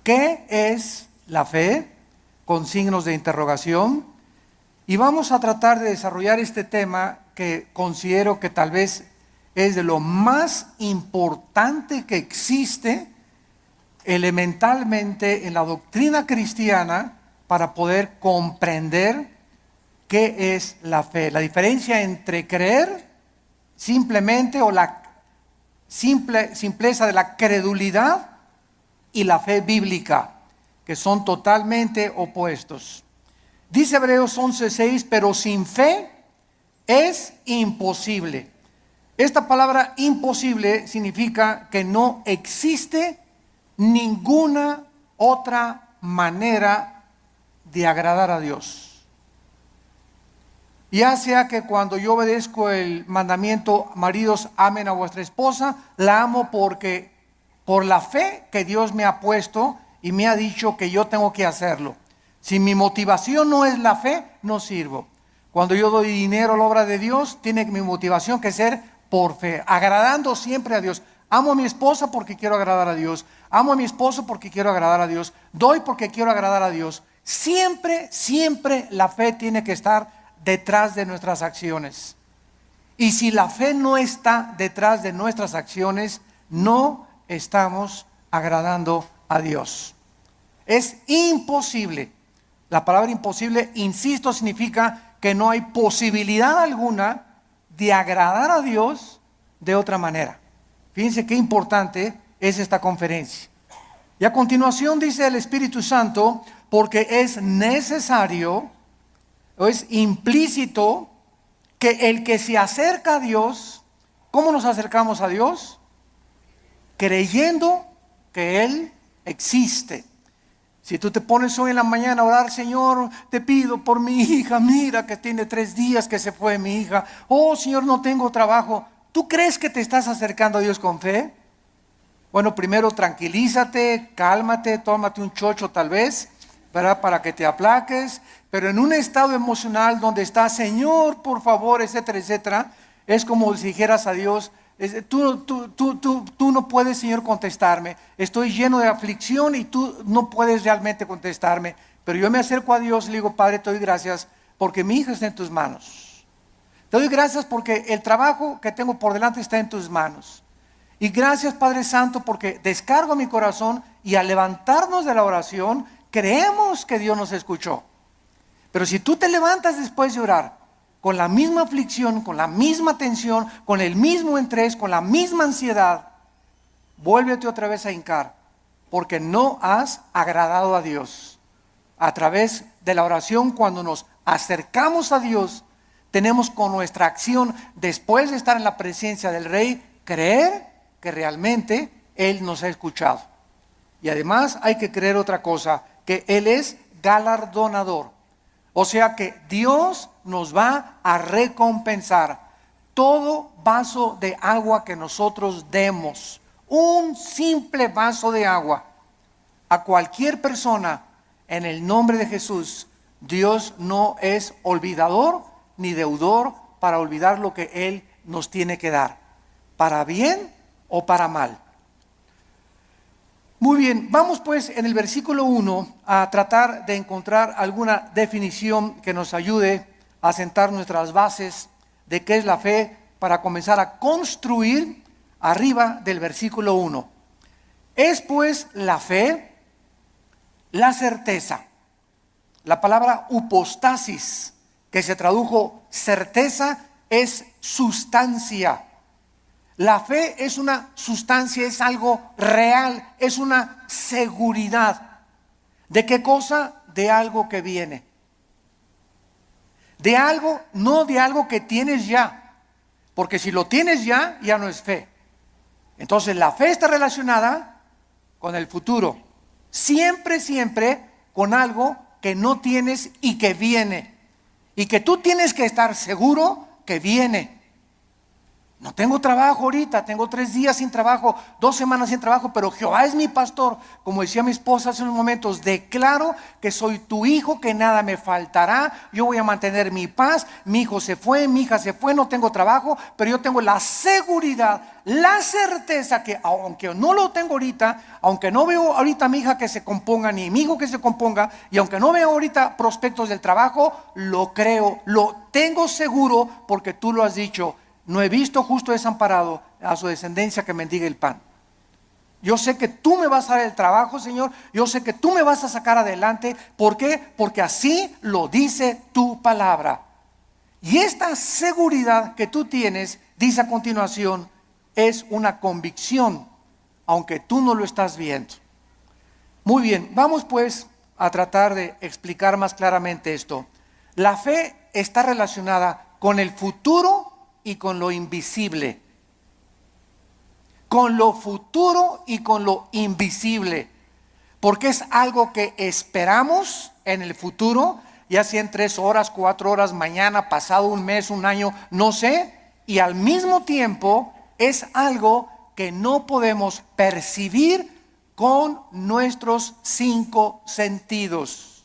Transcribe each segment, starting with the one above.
¿Qué es la fe? Con signos de interrogación. Y vamos a tratar de desarrollar este tema que considero que tal vez es de lo más importante que existe elementalmente en la doctrina cristiana para poder comprender qué es la fe. La diferencia entre creer simplemente o la simpleza de la credulidad y la fe bíblica, que son totalmente opuestos. Dice Hebreos 11:6, pero sin fe es imposible. Esta palabra imposible significa que no existe ninguna otra manera de agradar a Dios. Ya sea que cuando yo obedezco el mandamiento, maridos, amen a vuestra esposa, la amo porque por la fe que Dios me ha puesto y me ha dicho que yo tengo que hacerlo. Si mi motivación no es la fe, no sirvo. Cuando yo doy dinero a la obra de Dios, tiene mi motivación que ser por fe, agradando siempre a Dios. Amo a mi esposa porque quiero agradar a Dios. Amo a mi esposo porque quiero agradar a Dios. Doy porque quiero agradar a Dios. Siempre, siempre la fe tiene que estar detrás de nuestras acciones. Y si la fe no está detrás de nuestras acciones, no estamos agradando a Dios. Es imposible. La palabra imposible, insisto, significa que no hay posibilidad alguna de agradar a Dios de otra manera. Fíjense qué importante es esta conferencia. Y a continuación dice el Espíritu Santo, porque es necesario, o es implícito, que el que se acerca a Dios, ¿cómo nos acercamos a Dios? Creyendo que Él existe. Si tú te pones hoy en la mañana a orar, Señor, te pido por mi hija, mira que tiene 3 días que se fue mi hija. Oh, Señor, no tengo trabajo. ¿Tú crees que te estás acercando a Dios con fe? Bueno, primero tranquilízate, cálmate, tómate un chocho tal vez, ¿verdad? Para que te aplaques. Pero en un estado emocional donde está, Señor, por favor, etcétera, etcétera, es como si dijeras a Dios, tú no puedes, Señor, contestarme. Estoy lleno de aflicción y tú no puedes realmente contestarme. Pero yo me acerco a Dios y le digo, Padre, te doy gracias porque mi hija está en tus manos. Te doy gracias porque el trabajo que tengo por delante está en tus manos. Y gracias, Padre Santo, porque descargo mi corazón y al levantarnos de la oración, creemos que Dios nos escuchó. Pero si tú te levantas después de orar, con la misma aflicción, con la misma tensión, con el mismo estrés, con la misma ansiedad, vuélvete otra vez a hincar, porque no has agradado a Dios. A través de la oración, cuando nos acercamos a Dios, tenemos con nuestra acción, después de estar en la presencia del Rey, creer que realmente Él nos ha escuchado. Y además hay que creer otra cosa, que Él es galardonador. O sea que Dios nos va a recompensar todo vaso de agua que nosotros demos. Un simple vaso de agua a cualquier persona en el nombre de Jesús. Dios no es olvidador ni deudor para olvidar lo que Él nos tiene que dar, para bien o para mal. Muy bien, vamos pues en el versículo 1 a tratar de encontrar alguna definición que nos ayude a sentar nuestras bases de qué es la fe para comenzar a construir arriba del versículo 1. Es pues la fe la certeza. La palabra hypostasis, que se tradujo certeza, es sustancia. La fe es una sustancia, es algo real, es una seguridad. ¿De qué cosa? De algo que viene. De algo, no de algo que tienes ya. Porque si lo tienes ya, ya no es fe. Entonces la fe está relacionada con el futuro. Siempre, siempre con algo que no tienes y que viene. Y que tú tienes que estar seguro que viene. No tengo trabajo ahorita, tengo 3 días sin trabajo, 2 semanas sin trabajo, pero Jehová es mi pastor. Como decía mi esposa hace unos momentos, declaro que soy tu hijo, que nada me faltará. Yo voy a mantener mi paz. Mi hijo se fue, mi hija se fue, no tengo trabajo, pero yo tengo la seguridad, la certeza que aunque no lo tengo ahorita, aunque no veo ahorita a mi hija que se componga, ni mi hijo que se componga, y aunque no veo ahorita prospectos del trabajo, lo creo, lo tengo seguro porque tú lo has dicho. No he visto justo desamparado a su descendencia que mendigue el pan. Yo sé que tú me vas a dar el trabajo, Señor. Yo sé que tú me vas a sacar adelante. ¿Por qué? Porque así lo dice tu palabra. Y esta seguridad que tú tienes, dice a continuación, es una convicción, aunque tú no lo estás viendo. Muy bien, vamos pues a tratar de explicar más claramente esto. La fe está relacionada con el futuro y con lo invisible. Con lo futuro y con lo invisible. Porque es algo que esperamos en el futuro, ya sea en 3 horas, 4 horas, mañana, pasado un mes, un año, no sé. Y al mismo tiempo es algo que no podemos percibir con nuestros 5 sentidos.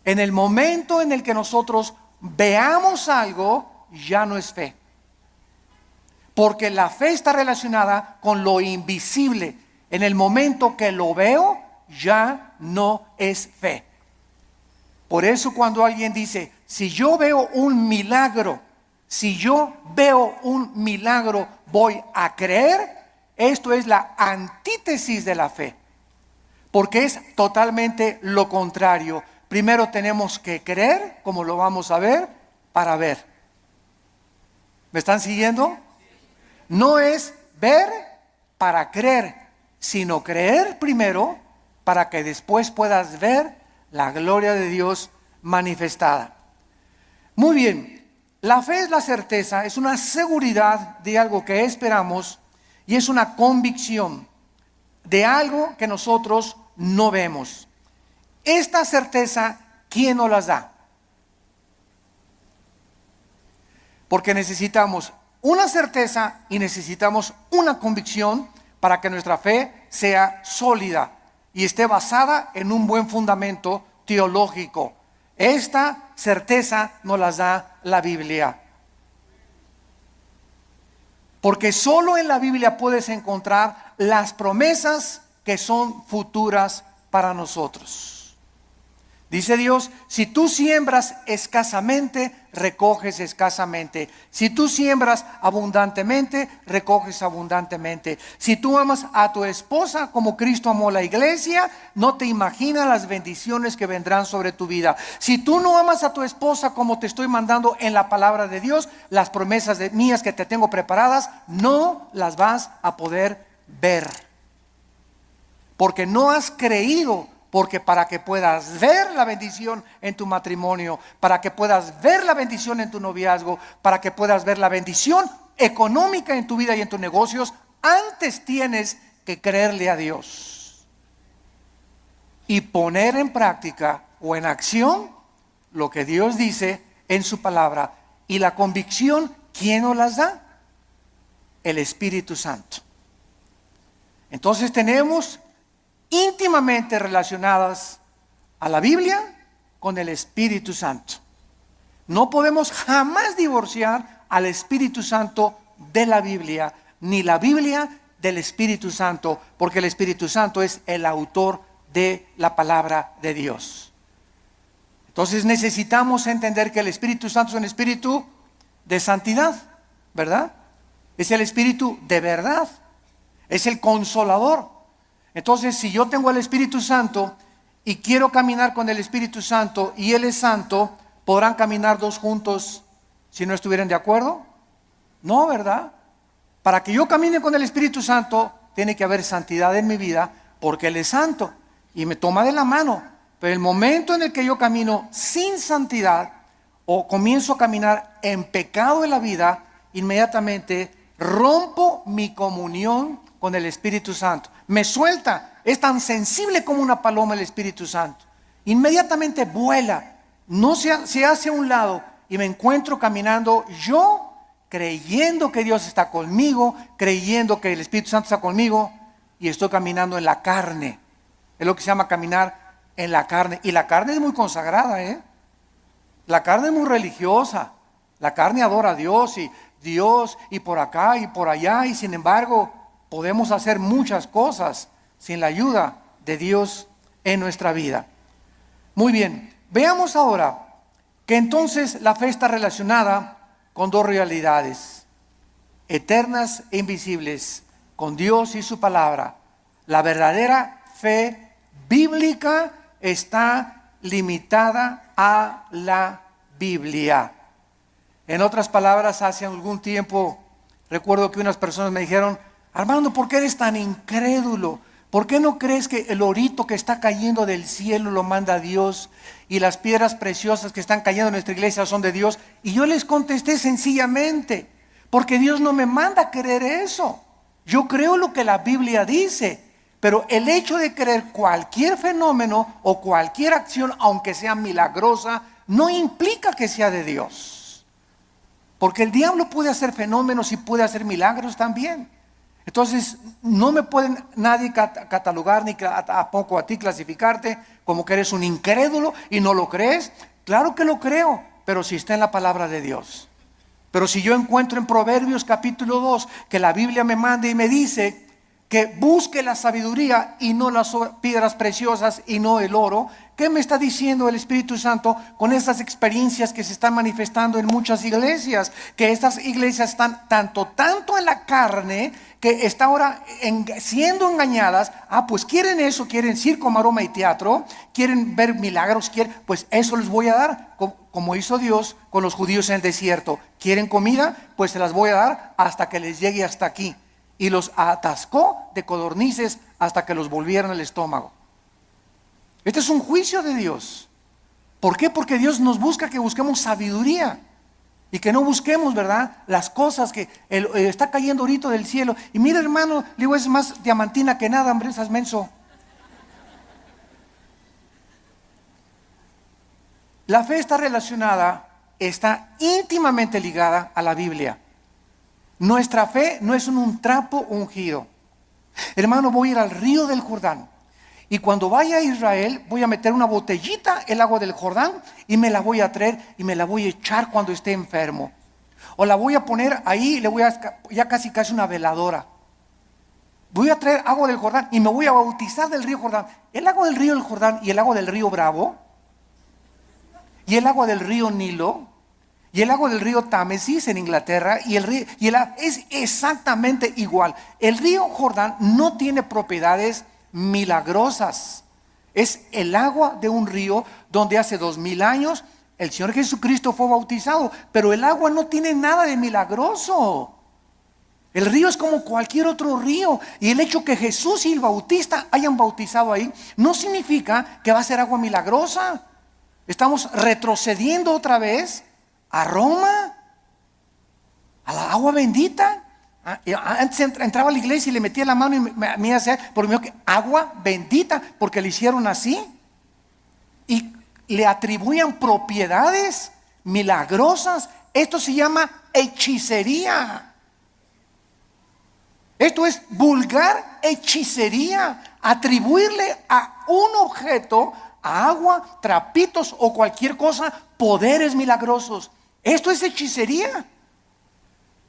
En el momento en el que nosotros veamos algo, ya no es fe. Porque la fe está relacionada con lo invisible. En el momento que lo veo, ya no es fe. Por eso cuando alguien dice, si yo veo un milagro, voy a creer, esto es la antítesis de la fe. Porque es totalmente lo contrario. Primero tenemos que creer, como lo vamos a ver, para ver. ¿Me están siguiendo? No es ver para creer, sino creer primero para que después puedas ver la gloria de Dios manifestada. Muy bien, la fe es la certeza, es una seguridad de algo que esperamos y es una convicción de algo que nosotros no vemos. Esta certeza, ¿quién nos las da? Porque necesitamos una certeza y necesitamos una convicción para que nuestra fe sea sólida y esté basada en un buen fundamento teológico. Esta certeza nos la da la Biblia. Porque solo en la Biblia puedes encontrar las promesas que son futuras para nosotros. Dice Dios, si tú siembras escasamente, recoges escasamente. Si tú siembras abundantemente, recoges abundantemente. Si tú amas a tu esposa como Cristo amó la iglesia, no te imaginas las bendiciones que vendrán sobre tu vida. Si tú no amas a tu esposa como te estoy mandando en la palabra de Dios, las promesas mías que te tengo preparadas, no las vas a poder ver. Porque no has creído. Porque para que puedas ver la bendición en tu matrimonio, para que puedas ver la bendición en tu noviazgo, para que puedas ver la bendición económica en tu vida y en tus negocios, antes tienes que creerle a Dios y poner en práctica o en acción lo que Dios dice en su palabra. Y la convicción, ¿quién nos las da? El Espíritu Santo. Entonces tenemos íntimamente relacionadas a la Biblia con el Espíritu Santo. No podemos jamás divorciar al Espíritu Santo de la Biblia, ni la Biblia del Espíritu Santo, porque el Espíritu Santo es el autor de la palabra de Dios. Entonces necesitamos entender que el Espíritu Santo es un espíritu de santidad, ¿verdad? Es el espíritu de verdad, es el consolador. Entonces, si yo tengo el Espíritu Santo y quiero caminar con el Espíritu Santo y Él es santo, ¿podrán caminar dos juntos si no estuvieran de acuerdo? No, ¿verdad? Para que yo camine con el Espíritu Santo, tiene que haber santidad en mi vida, porque Él es santo y me toma de la mano. Pero el momento en el que yo camino sin santidad o comienzo a caminar en pecado en la vida, inmediatamente rompo mi comunión con el Espíritu Santo. Me suelta, es tan sensible como una paloma el Espíritu Santo. Inmediatamente vuela, no se hace a un lado y me encuentro caminando yo creyendo que Dios está conmigo, creyendo que el Espíritu Santo está conmigo, y estoy caminando en la carne. Es lo que se llama caminar en la carne. Y la carne es muy consagrada, ¿eh? La carne es muy religiosa. La carne adora a Dios y por acá y por allá, y sin embargo podemos hacer muchas cosas sin la ayuda de Dios en nuestra vida. Muy bien, veamos ahora que entonces la fe está relacionada con dos realidades eternas e invisibles, con Dios y su palabra. La verdadera fe bíblica está limitada a la Biblia. En otras palabras, hace algún tiempo recuerdo que unas personas me dijeron: Armando, ¿por qué eres tan incrédulo? ¿Por qué no crees que el orito que está cayendo del cielo lo manda Dios y las piedras preciosas que están cayendo en nuestra iglesia son de Dios? Y yo les contesté sencillamente: porque Dios no me manda a creer eso. Yo creo lo que la Biblia dice, pero el hecho de creer cualquier fenómeno o cualquier acción, aunque sea milagrosa, no implica que sea de Dios. Porque el diablo puede hacer fenómenos y puede hacer milagros también. Entonces no me pueden nadie catalogar, ni tampoco a ti clasificarte como que eres un incrédulo y no lo crees. Claro que lo creo, pero si está en la palabra de Dios. Pero si yo encuentro en Proverbios capítulo 2 que la Biblia me manda y me dice que busque la sabiduría y no las piedras preciosas y no el oro, ¿qué me está diciendo el Espíritu Santo con estas experiencias que se están manifestando en muchas iglesias? Que estas iglesias están tanto en la carne, que está ahora siendo engañadas. Pues quieren eso, quieren circo, maroma y teatro, quieren ver milagros, pues eso les voy a dar, como hizo Dios con los judíos en el desierto. ¿Quieren comida? Pues se las voy a dar hasta que les llegue hasta aquí. Y los atascó de codornices hasta que los volvieron al estómago. Este es un juicio de Dios. ¿Por qué? Porque Dios nos busca que busquemos sabiduría y que no busquemos, ¿verdad?, las cosas que está cayendo ahorita del cielo. Y mira, hermano, le digo, es más diamantina que nada, hombre, estás menso. La fe está relacionada, está íntimamente ligada a la Biblia. Nuestra fe no es un trapo ungido. Hermano, voy a ir al río del Jordán, y cuando vaya a Israel voy a meter una botellita el agua del Jordán y me la voy a traer y me la voy a echar cuando esté enfermo. O la voy a poner ahí, le voy a ya casi una veladora. Voy a traer agua del Jordán y me voy a bautizar del río Jordán. El agua del río del Jordán y el agua del río Bravo y el agua del río Nilo y el agua del río Támesis en Inglaterra es exactamente igual. El río Jordán no tiene propiedades milagrosas. Es el agua de un río donde hace 2000 años el Señor Jesucristo fue bautizado, pero el agua no tiene nada de milagroso. El río es como cualquier otro río, y el hecho que Jesús y el Bautista hayan bautizado ahí no significa que va a ser agua milagrosa. Estamos retrocediendo otra vez a Roma, a la agua bendita. Antes entraba a la iglesia y le metía la mano y me hacía por mí que agua bendita, porque le hicieron así y le atribuían propiedades milagrosas. Esto se llama hechicería. Esto es vulgar hechicería, atribuirle a un objeto, a agua, trapitos o cualquier cosa, poderes milagrosos. Esto es hechicería.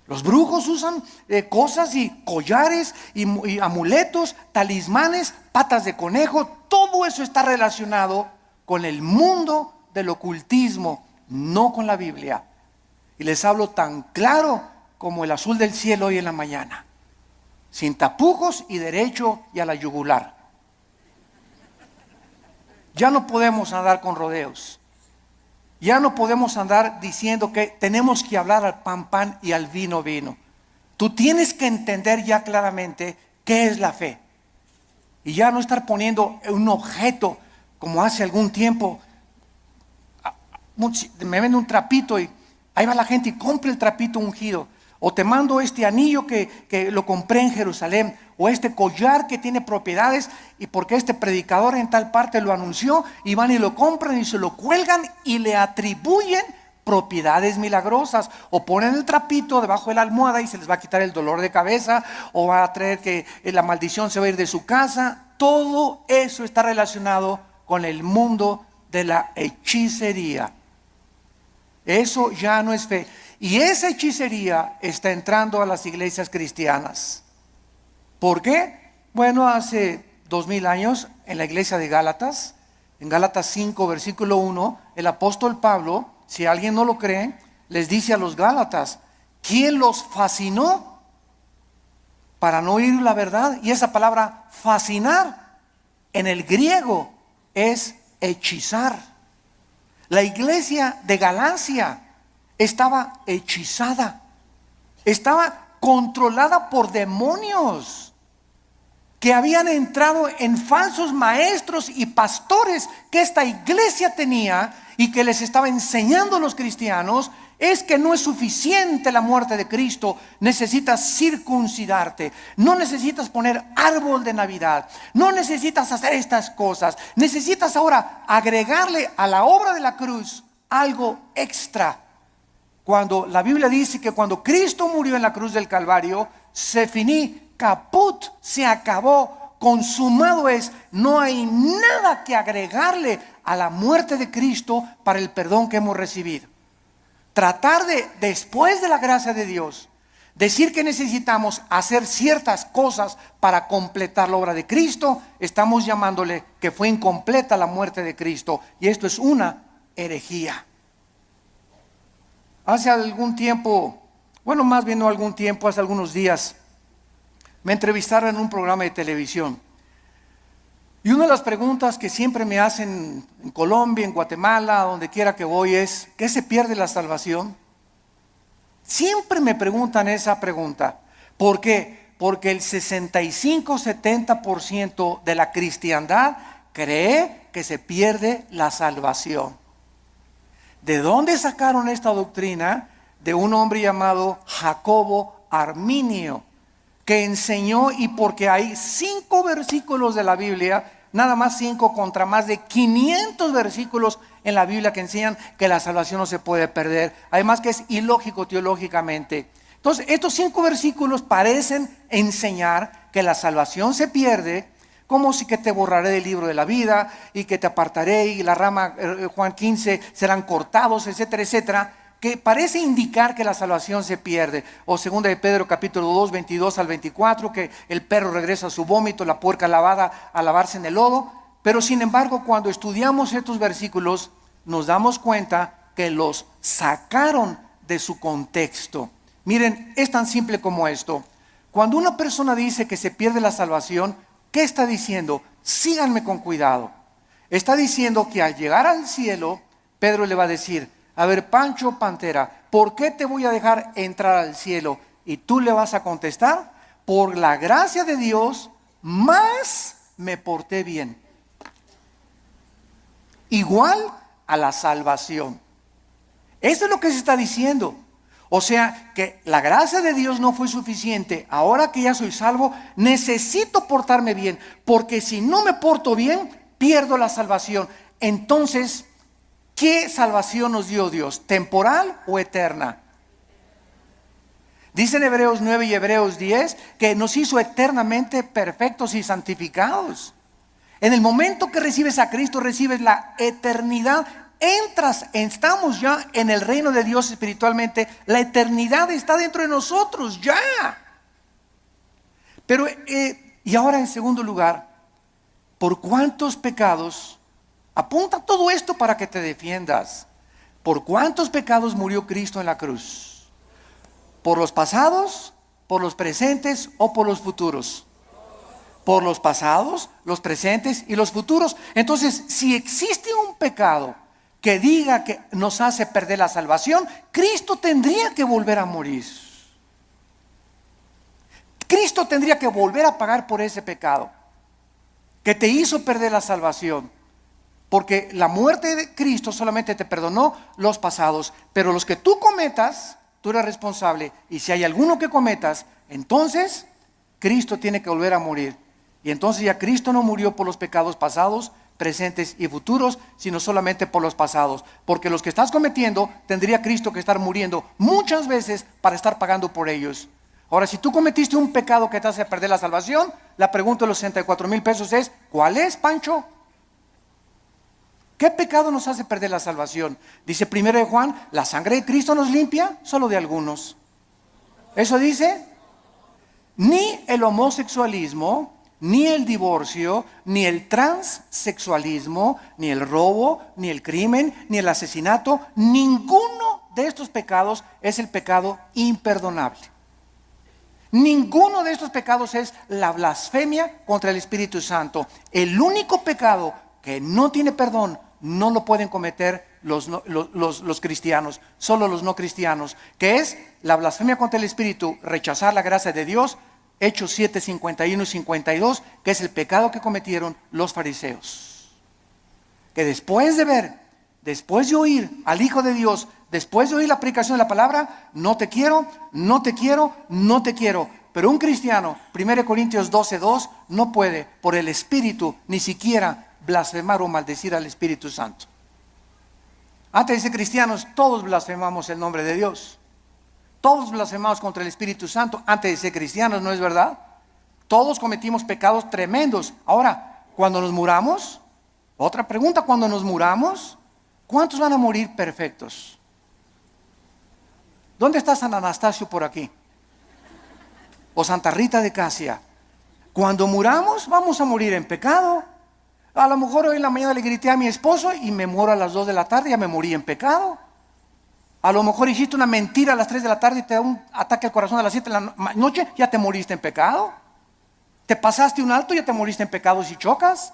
Los brujos usan cosas y collares y amuletos, talismanes, patas de conejo. Todo eso está relacionado con el mundo del ocultismo, no con la Biblia. Y les hablo tan claro como el azul del cielo hoy en la mañana, sin tapujos y derecho y a la yugular. Ya no podemos andar con rodeos. Ya no podemos andar diciendo que tenemos que hablar al pan pan y al vino vino. Tú tienes que entender ya claramente qué es la fe. Y ya no estar poniendo un objeto como hace algún tiempo. Me vende un trapito y ahí va la gente y compra el trapito ungido. O te mando este anillo que lo compré en Jerusalén. O este collar que tiene propiedades y porque este predicador en tal parte lo anunció, y van y lo compran y se lo cuelgan y le atribuyen propiedades milagrosas, o ponen el trapito debajo de la almohada y se les va a quitar el dolor de cabeza, o va a traer que la maldición se va a ir de su casa. Todo eso está relacionado con el mundo de la hechicería. Eso ya no es fe. Y esa hechicería está entrando a las iglesias cristianas. ¿Por qué? Bueno, hace 2000 años en la iglesia de Gálatas, en Gálatas 5, versículo 1, el apóstol Pablo, si alguien no lo cree, les dice a los Gálatas, ¿quién los fascinó para no oír la verdad? Y esa palabra fascinar en el griego es hechizar. La iglesia de Galacia estaba hechizada, estaba controlada por demonios que habían entrado en falsos maestros y pastores que esta iglesia tenía y que les estaba enseñando a los cristianos. Es que no es suficiente la muerte de Cristo, necesitas circuncidarte, no necesitas poner árbol de Navidad, no necesitas hacer estas cosas, necesitas ahora agregarle a la obra de la cruz algo extra. Cuando la Biblia dice que cuando Cristo murió en la cruz del Calvario, se finí, caput, se acabó, consumado es, no hay nada que agregarle a la muerte de Cristo para el perdón que hemos recibido. Tratar de, después de la gracia de Dios, decir que necesitamos hacer ciertas cosas para completar la obra de Cristo, estamos llamándole que fue incompleta la muerte de Cristo, y esto es una herejía. Hace algún tiempo, bueno, más bien no algún tiempo, hace algunos días, me entrevistaron en un programa de televisión. Y una de las preguntas que siempre me hacen en Colombia, en Guatemala, donde quiera que voy es, ¿qué se pierde la salvación? Siempre me preguntan esa pregunta. ¿Por qué? Porque el 65-70% de la cristiandad cree que se pierde la salvación. ¿De dónde sacaron esta doctrina? De un hombre llamado Jacobo Arminio, que enseñó, y porque hay 5 versículos de la Biblia, nada más 5 contra más de 500 versículos en la Biblia que enseñan que la salvación no se puede perder, además que es ilógico teológicamente. Entonces estos 5 versículos parecen enseñar que la salvación se pierde, como si que te borraré del libro de la vida y que te apartaré y la rama, Juan 15, serán cortados, etcétera, etcétera, que parece indicar que la salvación se pierde. O 2 de Pedro capítulo 2, 22 al 24, que el perro regresa a su vómito, la puerca lavada a lavarse en el lodo. Pero sin embargo, cuando estudiamos estos versículos, nos damos cuenta que los sacaron de su contexto. Miren, es tan simple como esto. Cuando una persona dice que se pierde la salvación, ¿qué está diciendo? Síganme con cuidado. Está diciendo que al llegar al cielo, Pedro le va a decir, a ver, Pancho Pantera, ¿por qué te voy a dejar entrar al cielo? Y tú le vas a contestar, por la gracia de Dios, más me porté bien. Igual a la salvación. Eso es lo que se está diciendo. O sea, que la gracia de Dios no fue suficiente. Ahora que ya soy salvo, necesito portarme bien, porque si no me porto bien, pierdo la salvación. Entonces, ¿qué salvación nos dio Dios? ¿Temporal o eterna? Dicen Hebreos 9 y Hebreos 10 que nos hizo eternamente perfectos y santificados. En el momento que recibes a Cristo, recibes la eternidad. Estamos ya en el reino de Dios espiritualmente. La eternidad está dentro de nosotros ya. Pero, y ahora en segundo lugar, ¿por cuántos pecados? Apunta todo esto para que te defiendas. ¿Por cuántos pecados murió Cristo en la cruz? ¿Por los pasados, por los presentes o por los futuros? Por los pasados, los presentes y los futuros. Entonces, si existe un pecado que diga que nos hace perder la salvación, Cristo tendría que volver a morir. Cristo tendría que volver a pagar por ese pecado que te hizo perder la salvación. Porque la muerte de Cristo solamente te perdonó los pasados, pero los que tú cometas, tú eres responsable. Y si hay alguno que cometas, entonces Cristo tiene que volver a morir. Y entonces ya Cristo no murió por los pecados pasados, presentes y futuros, sino solamente por los pasados. Porque los que estás cometiendo, tendría Cristo que estar muriendo muchas veces para estar pagando por ellos. Ahora, si tú cometiste un pecado que te hace perder la salvación, la pregunta de los 64,000 pesos es, ¿cuál es, Pancho? ¿Qué pecado nos hace perder la salvación? Dice 1 Juan, ¿la sangre de Cristo nos limpia? Solo de algunos. Eso dice, ni el homosexualismo, ni el divorcio, ni el transexualismo, ni el robo, ni el crimen, ni el asesinato, ninguno de estos pecados es el pecado imperdonable. Ninguno de estos pecados es la blasfemia contra el Espíritu Santo. El único pecado que no tiene perdón no lo pueden cometer los cristianos, solo los no cristianos, que es la blasfemia contra el Espíritu, rechazar la gracia de Dios. Hechos 7, 51 y 52, que es el pecado que cometieron los fariseos. Que después de ver, después de oír al Hijo de Dios, después de oír la predicación de la palabra, no te quiero, no te quiero, no te quiero. Pero un cristiano, 1 Corintios 12, 2, no puede por el Espíritu ni siquiera blasfemar o maldecir al Espíritu Santo. Antes de ser cristianos, todos blasfemamos el nombre de Dios. Todos blasfemamos contra el Espíritu Santo antes de ser cristianos, ¿no es verdad? Todos cometimos pecados tremendos. Ahora, cuando nos muramos, otra pregunta, cuando nos muramos, ¿cuántos van a morir perfectos? ¿Dónde está San Anastasio por aquí? O Santa Rita de Casia. Cuando muramos, vamos a morir en pecado. A lo mejor hoy en la mañana le grité a mi esposo y me muero a las 2 de la tarde, ya me morí en pecado. A lo mejor hiciste una mentira a las 3 de la tarde y te da un ataque al corazón a las 7 de la noche, ya te moriste en pecado. Te pasaste un alto, ya te moriste en pecado si chocas.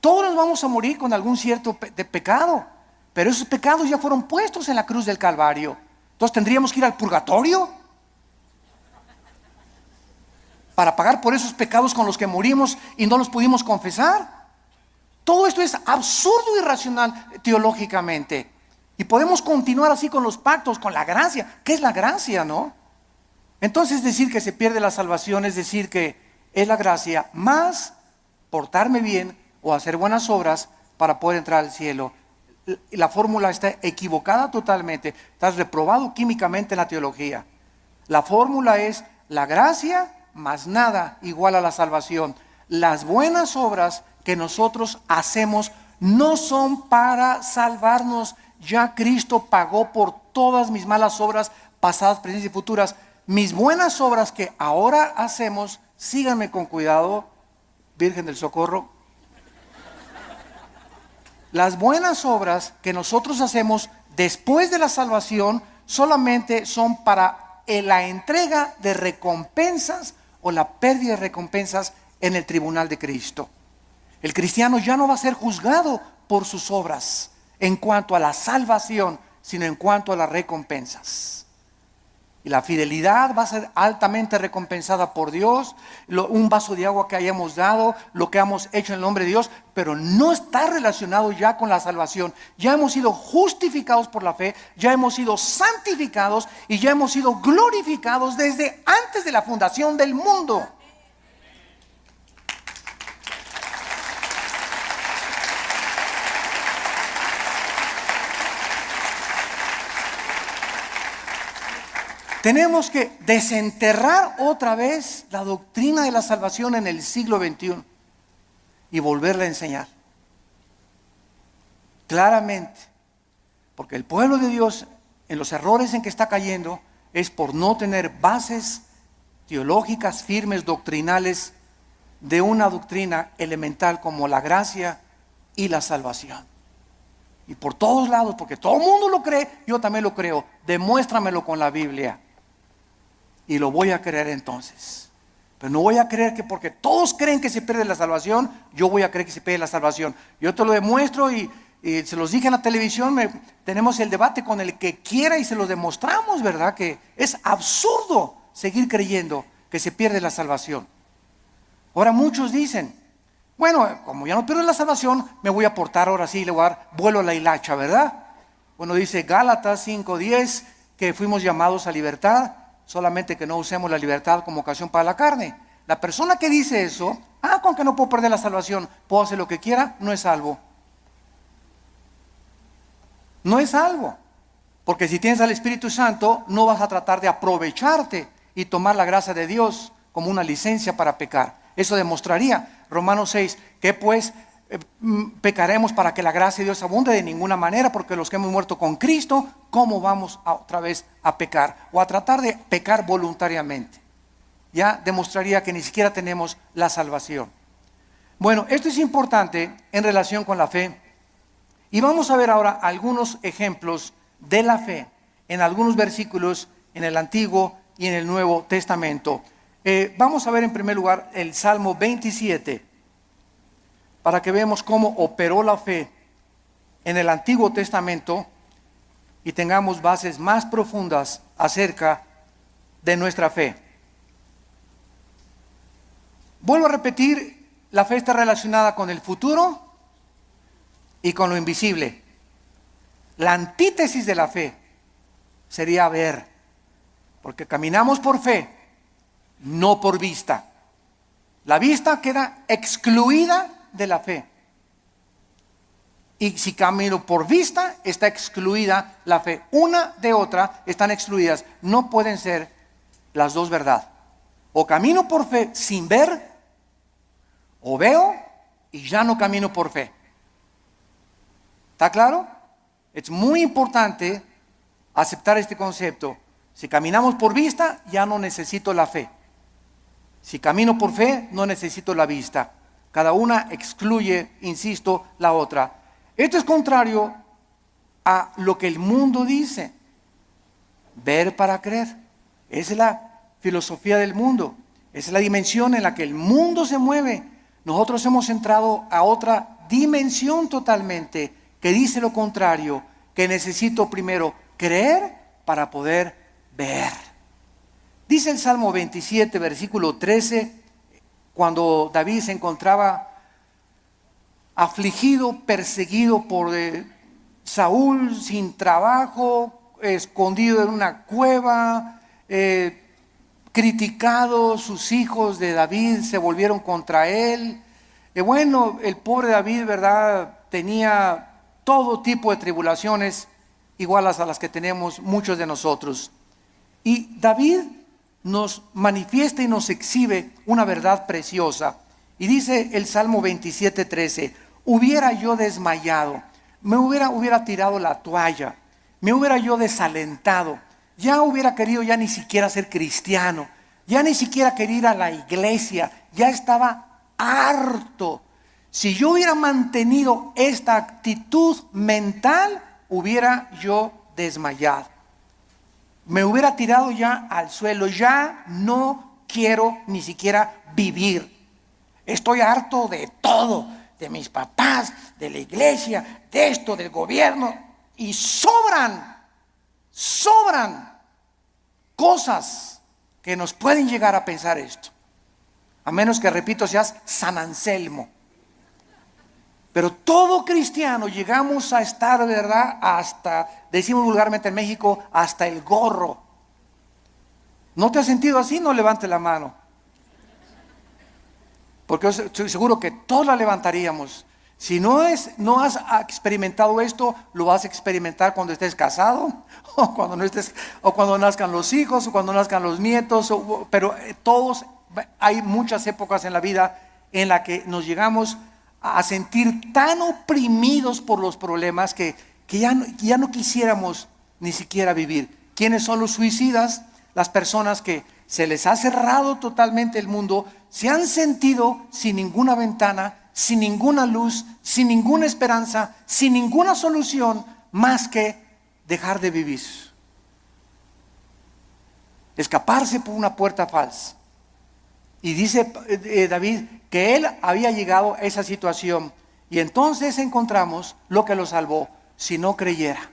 Todos nos vamos a morir con algún cierto de pecado, pero esos pecados ya fueron puestos en la cruz del Calvario. Entonces tendríamos que ir al purgatorio para pagar por esos pecados con los que morimos y no los pudimos confesar. Todo esto es absurdo y irracional teológicamente. Y podemos continuar así con los pactos, con la gracia. ¿Qué es la gracia, no? Entonces decir que se pierde la salvación es decir que es la gracia más portarme bien o hacer buenas obras para poder entrar al cielo. La fórmula está equivocada totalmente. Estás reprobado químicamente en la teología. La fórmula es la gracia más nada igual a la salvación. Las buenas obras que nosotros hacemos no son para salvarnos. Ya Cristo pagó por todas mis malas obras pasadas, presentes y futuras. Mis buenas obras que ahora hacemos, síganme con cuidado, Virgen del Socorro. Las buenas obras que nosotros hacemos después de la salvación solamente son para la entrega de recompensas o la pérdida de recompensas en el tribunal de Cristo. El cristiano ya no va a ser juzgado por sus obras en cuanto a la salvación, sino en cuanto a las recompensas. Y la fidelidad va a ser altamente recompensada por Dios. Un vaso de agua que hayamos dado, lo que hemos hecho en el nombre de Dios, pero no está relacionado ya con la salvación. Ya hemos sido justificados por la fe, ya hemos sido santificados y ya hemos sido glorificados desde antes de la fundación del mundo. Tenemos que desenterrar otra vez la doctrina de la salvación en el siglo XXI y volverla a enseñar claramente, porque el pueblo de Dios en los errores en que está cayendo es por no tener bases teológicas firmes, doctrinales, de una doctrina elemental como la gracia y la salvación. Y por todos lados, porque todo el mundo lo cree, yo también lo creo. Demuéstramelo con la Biblia. Y lo voy a creer entonces. Pero no voy a creer que porque todos creen que se pierde la salvación, yo voy a creer que se pierde la salvación. Yo te lo demuestro y se los dije en la televisión, tenemos el debate con el que quiera y se lo demostramos, ¿verdad? Que es absurdo seguir creyendo que se pierde la salvación. Ahora muchos dicen, bueno, como ya no pierdo la salvación, me voy a portar ahora sí, le voy a dar vuelo a la hilacha, ¿verdad? Bueno, dice Gálatas 5:10 que fuimos llamados a libertad. Solamente que no usemos la libertad como ocasión para la carne. La persona que dice eso, con que no puedo perder la salvación, puedo hacer lo que quiera, no es salvo. No es salvo. Porque si tienes al Espíritu Santo, no vas a tratar de aprovecharte y tomar la gracia de Dios como una licencia para pecar. Eso demostraría, Romanos 6, que pues pecaremos para que la gracia de Dios abunde. De ninguna manera, porque los que hemos muerto con Cristo, ¿cómo vamos otra vez a pecar? O a tratar de pecar voluntariamente. Ya demostraría que ni siquiera tenemos la salvación. Bueno, esto es importante en relación con la fe. Y vamos a ver ahora algunos ejemplos de la fe en algunos versículos en el Antiguo y en el Nuevo Testamento. Vamos a ver en primer lugar el Salmo 27, para que veamos cómo operó la fe en el Antiguo Testamento y tengamos bases más profundas acerca de nuestra fe. Vuelvo a repetir, la fe está relacionada con el futuro y con lo invisible. La antítesis de la fe sería ver, porque caminamos por fe, no por vista. La vista queda excluida de la fe. Y si camino por vista, está excluida la fe. Una de otra están excluidas. No pueden ser las dos verdad. O camino por fe sin ver, o veo y ya no camino por fe. ¿Está claro? Es muy importante aceptar este concepto. Si caminamos por vista, ya no necesito la fe. Si camino por fe, no necesito la vista. Cada una excluye, insisto, la otra. Esto es contrario a lo que el mundo dice. Ver para creer. Esa es la filosofía del mundo. Esa es la dimensión en la que el mundo se mueve. Nosotros hemos entrado a otra dimensión totalmente, que dice lo contrario, que necesito primero creer para poder ver. Dice el Salmo 27, versículo 13, cuando David se encontraba afligido, perseguido por Saúl, sin trabajo, escondido en una cueva, criticado, sus hijos de David se volvieron contra él. Bueno, el pobre David, ¿verdad?, tenía todo tipo de tribulaciones iguales a las que tenemos muchos de nosotros. Y David nos manifiesta y nos exhibe una verdad preciosa. Y dice el Salmo 27:13, hubiera yo desmayado, me hubiera tirado la toalla, me hubiera yo desalentado, ya hubiera querido ya ni siquiera ser cristiano, ya ni siquiera quería ir a la iglesia, ya estaba harto. Si yo hubiera mantenido esta actitud mental, hubiera yo desmayado. Me hubiera tirado ya al suelo, ya no quiero ni siquiera vivir. Estoy harto de todo, de mis papás, de la iglesia, de esto, del gobierno. Y sobran cosas que nos pueden llegar a pensar esto. A menos que, repito, seas San Anselmo. Pero todo cristiano llegamos a estar, ¿verdad?, hasta, decimos vulgarmente en México, hasta el gorro. ¿No te has sentido así? No levante la mano. Porque yo estoy seguro que todos la levantaríamos. Si no has experimentado esto, lo vas a experimentar cuando estés casado, o cuando no estés, o cuando nazcan los hijos, o cuando nazcan los nietos, pero hay muchas épocas en la vida en la que nos llegamos a sentir tan oprimidos por los problemas que ya no quisiéramos ni siquiera vivir. ¿Quiénes son los suicidas? Las personas que se les ha cerrado totalmente el mundo, se han sentido sin ninguna ventana, sin ninguna luz, sin ninguna esperanza, sin ninguna solución más que dejar de vivir. Escaparse por una puerta falsa. Y dice David que él había llegado a esa situación. Y entonces encontramos lo que lo salvó: si no creyera.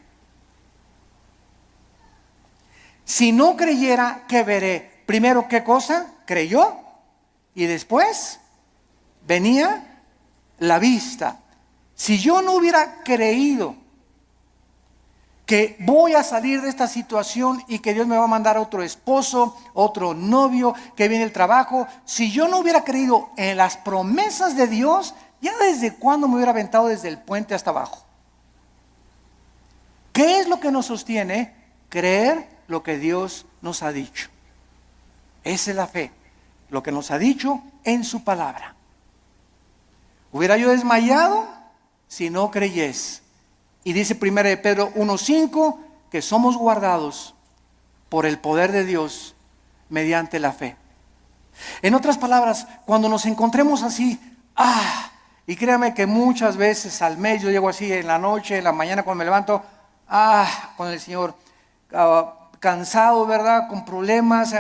Si no creyera, ¿qué veré? Primero, ¿qué cosa? Creyó. Y después venía la vista. Si yo no hubiera creído, que voy a salir de esta situación y que Dios me va a mandar otro esposo, otro novio, que viene el trabajo. Si yo no hubiera creído en las promesas de Dios, ya desde cuándo me hubiera aventado desde el puente hasta abajo. ¿Qué es lo que nos sostiene? Creer lo que Dios nos ha dicho. Esa es la fe, lo que nos ha dicho en su palabra. ¿Hubiera yo desmayado si no creyese? Y dice 1 de Pedro 1:5 que somos guardados por el poder de Dios mediante la fe. En otras palabras, cuando nos encontremos así, y créame que muchas veces al mes yo llego así en la noche, en la mañana cuando me levanto, con el Señor, cansado, ¿verdad? Con problemas,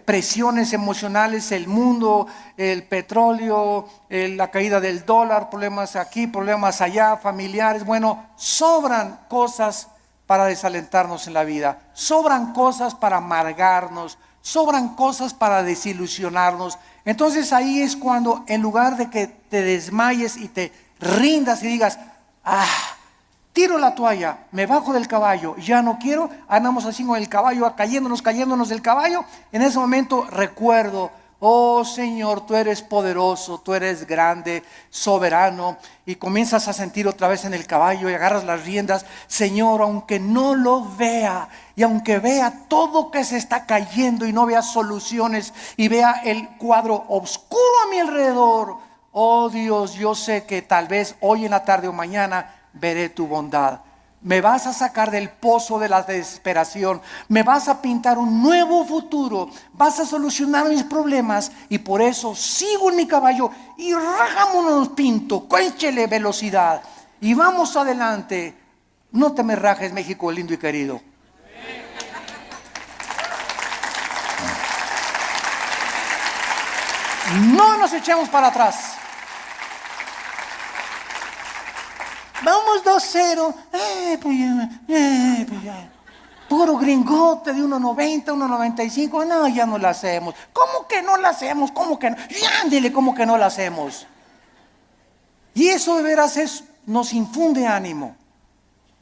presiones emocionales, el mundo, el petróleo, la caída del dólar, problemas aquí, problemas allá, familiares. Bueno, sobran cosas para desalentarnos en la vida, sobran cosas para amargarnos, sobran cosas para desilusionarnos. Entonces ahí es cuando, en lugar de que te desmayes y te rindas y digas, tiro la toalla, me bajo del caballo, ya no quiero, andamos así con el caballo, cayéndonos del caballo. En ese momento recuerdo, oh Señor, tú eres poderoso, tú eres grande, soberano, y comienzas a sentir otra vez en el caballo y agarras las riendas. Señor, aunque no lo vea, y aunque vea todo que se está cayendo y no vea soluciones y vea el cuadro oscuro a mi alrededor, oh Dios, yo sé que tal vez hoy en la tarde o mañana veré tu bondad. Me vas a sacar del pozo de la desesperación, me vas a pintar un nuevo futuro, vas a solucionar mis problemas, y por eso sigo en mi caballo y rajámonos pinto, échele velocidad y vamos adelante. No te me rajes, México lindo y querido. No nos echemos para atrás. Vamos 2-0. Puro gringote de 1.90, 1.95. No, ya no la hacemos. ¿Cómo que no la hacemos? ¿Cómo que no? Ándele, ¿cómo que no la hacemos? Y eso de veras nos infunde ánimo.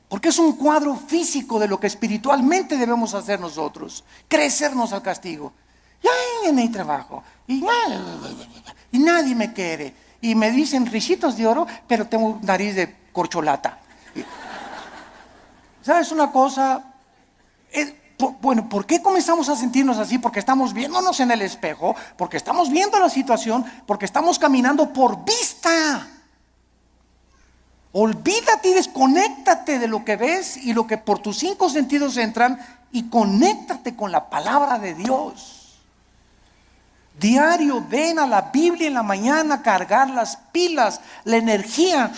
Porque es un cuadro físico de lo que espiritualmente debemos hacer nosotros. Crecernos al castigo. Ya no hay trabajo. Y nadie me quiere. Y me dicen risitos de oro, pero tengo nariz de corcholata. ¿Sabes una cosa? Bueno, ¿por qué comenzamos a sentirnos así? Porque estamos viéndonos en el espejo, porque estamos viendo la situación, porque estamos caminando por vista. Olvídate y desconéctate de lo que ves y lo que por tus 5 sentidos entran, y conéctate con la palabra de Dios. Diario ven a la Biblia en la mañana, cargar las pilas, la energía.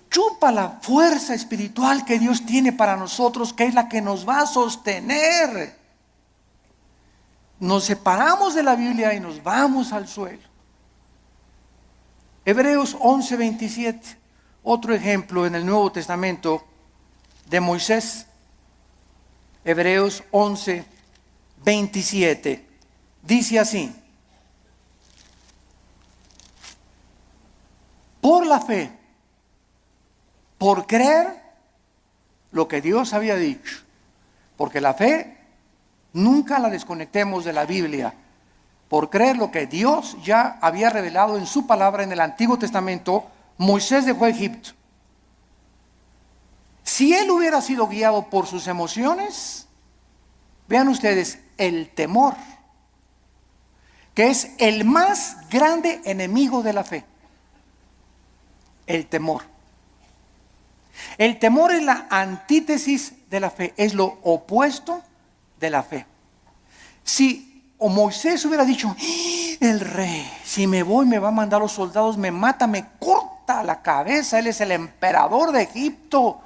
Chupa la fuerza espiritual que Dios tiene para nosotros, que es la que nos va a sostener. Nos separamos de la Biblia y nos vamos al suelo. Hebreos 11:27, otro ejemplo en el Nuevo Testamento de Moisés. Hebreos 11:27 dice así: por la fe, por creer lo que Dios había dicho. Porque la fe nunca la desconectemos de la Biblia. Por creer lo que Dios ya había revelado en su palabra en el Antiguo Testamento, Moisés dejó Egipto. Si él hubiera sido guiado por sus emociones, vean ustedes, el temor, que es el más grande enemigo de la fe. El temor. El temor es la antítesis de la fe, es lo opuesto de la fe. Si Moisés hubiera dicho, el rey, si me voy me va a mandar los soldados, me mata, me corta la cabeza, él es el emperador de Egipto.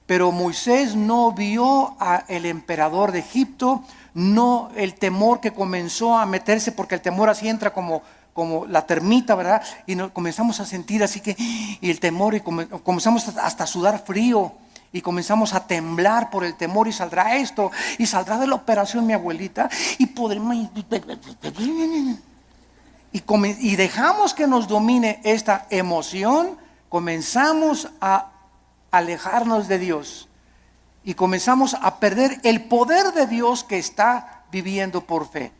Pero Moisés no vio al emperador de Egipto, no el temor que comenzó a meterse, porque el temor así entra como la termita, ¿verdad? Y comenzamos a sentir así que, y el temor, y comenzamos hasta a sudar frío, y comenzamos a temblar por el temor, y saldrá esto, y saldrá de la operación mi abuelita, y podremos, y dejamos que nos domine esta emoción, comenzamos a alejarnos de Dios y comenzamos a perder el poder de Dios que está viviendo por fe.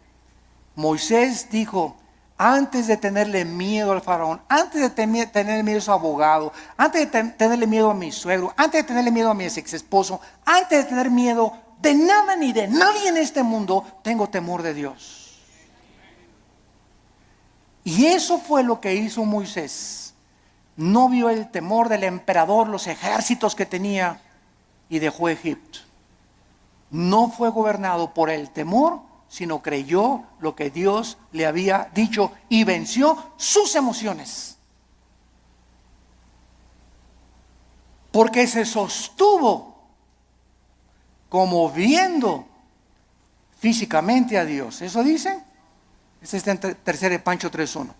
Moisés dijo, antes de tenerle miedo al faraón, antes de tener miedo a su abogado, antes de tenerle miedo a mi suegro, antes de tenerle miedo a mi ex esposo, antes de tener miedo de nada ni de nadie en este mundo, tengo temor de Dios. Y eso fue lo que hizo Moisés. No vio el temor del emperador, los ejércitos que tenía, y dejó Egipto. No fue gobernado por el temor, sino creyó lo que Dios le había dicho y venció sus emociones. Porque se sostuvo como viendo físicamente a Dios. ¿Eso dice? Este está en tercera de Pancho 3:1.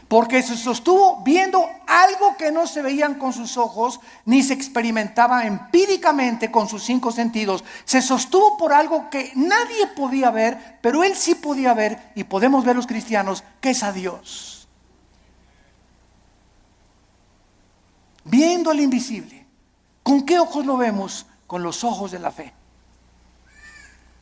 Porque se sostuvo viendo algo que no se veían con sus ojos, ni se experimentaba empíricamente con sus 5 sentidos. Se sostuvo por algo que nadie podía ver, pero él sí podía ver, y podemos ver los cristianos, que es a Dios. Viendo al invisible. ¿Con qué ojos lo vemos? Con los ojos de la fe.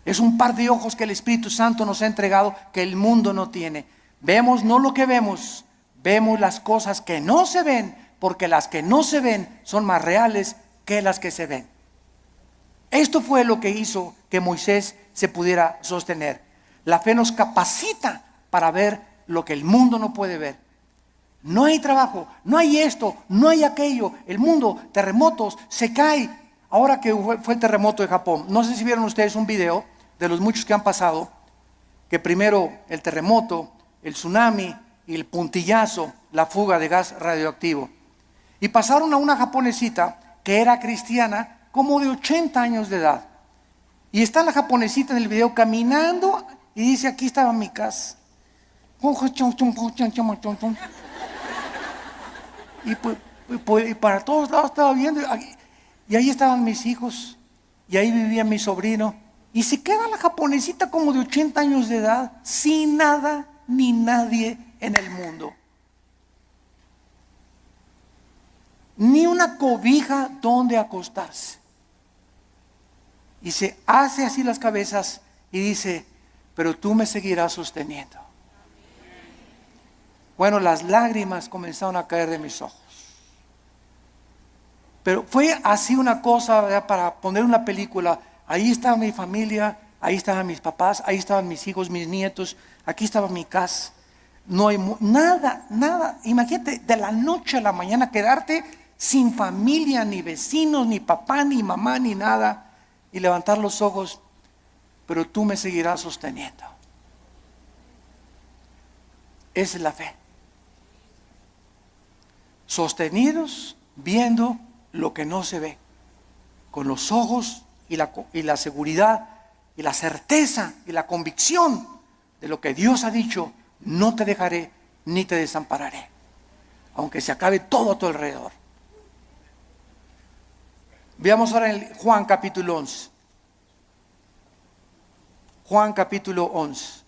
Es un par de ojos que el Espíritu Santo nos ha entregado que el mundo no tiene. Vemos no lo que vemos, vemos las cosas que no se ven, porque las que no se ven son más reales que las que se ven. Esto fue lo que hizo que Moisés se pudiera sostener. La fe nos capacita para ver lo que el mundo no puede ver. No hay trabajo, no hay esto, no hay aquello. El mundo, terremotos, se cae. Ahora que fue el terremoto de Japón, no sé si vieron ustedes un video de los muchos que han pasado, que primero el terremoto, el tsunami y el puntillazo, la fuga de gas radioactivo. Y pasaron a una japonesita que era cristiana, como de 80 años de edad. Y está la japonesita en el video caminando y dice, aquí estaba mi casa. Y para todos lados estaba viendo, y ahí estaban mis hijos, y ahí vivía mi sobrino. Y se queda la japonesita como de 80 años de edad, sin nada ni nadie en el mundo. Ni una cobija donde acostarse. Y se hace así las cabezas y dice, pero tú me seguirás sosteniendo. Bueno, las lágrimas comenzaron a caer de mis ojos. Pero fue así una cosa, ¿verdad? Para poner una película. Ahí estaba mi familia, ahí estaban mis papás, ahí estaban mis hijos, mis nietos, aquí estaba mi casa. No hay nada. Imagínate, de la noche a la mañana quedarte sin familia, ni vecinos, ni papá, ni mamá, ni nada, y levantar los ojos, pero tú me seguirás sosteniendo. Esa es la fe. Sostenidos viendo lo que no se ve, con los ojos y la seguridad y la certeza y la convicción de lo que Dios ha dicho: no te dejaré ni te desampararé, aunque se acabe todo a tu alrededor. Veamos ahora en Juan capítulo 11. Juan capítulo 11,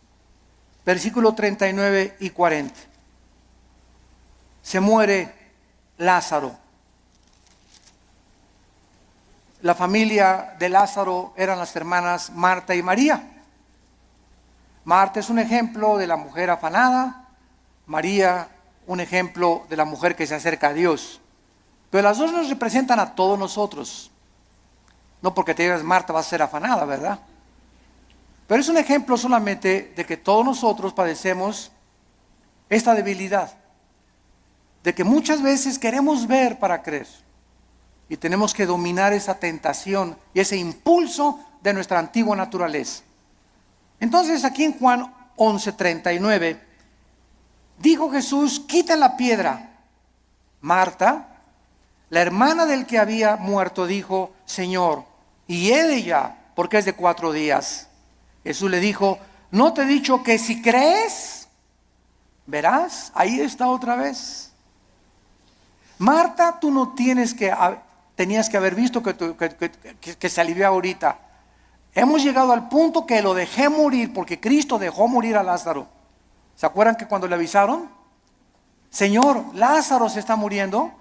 versículo 39 y 40. Se muere Lázaro. La familia de Lázaro eran las hermanas Marta y María. Marta es un ejemplo de la mujer afanada, María un ejemplo de la mujer que se acerca a Dios. Pero las dos nos representan a todos nosotros. No porque te digas Marta vas a ser afanada, ¿verdad? Pero es un ejemplo solamente de que todos nosotros padecemos esta debilidad, de que muchas veces queremos ver para creer, y tenemos que dominar esa tentación y ese impulso de nuestra antigua naturaleza. Entonces aquí en Juan 11:39 dijo Jesús: quiten la piedra. Marta, la hermana del que había muerto, dijo: Señor, y he de ya, porque es de 4 días. Jesús le dijo: ¿no te he dicho que si crees, verás? Ahí está otra vez. Marta, tú no tenías que haber visto que se alivió ahorita. Hemos llegado al punto que lo dejé morir, porque Cristo dejó morir a Lázaro. ¿Se acuerdan que cuando le avisaron? Señor, Lázaro se está muriendo?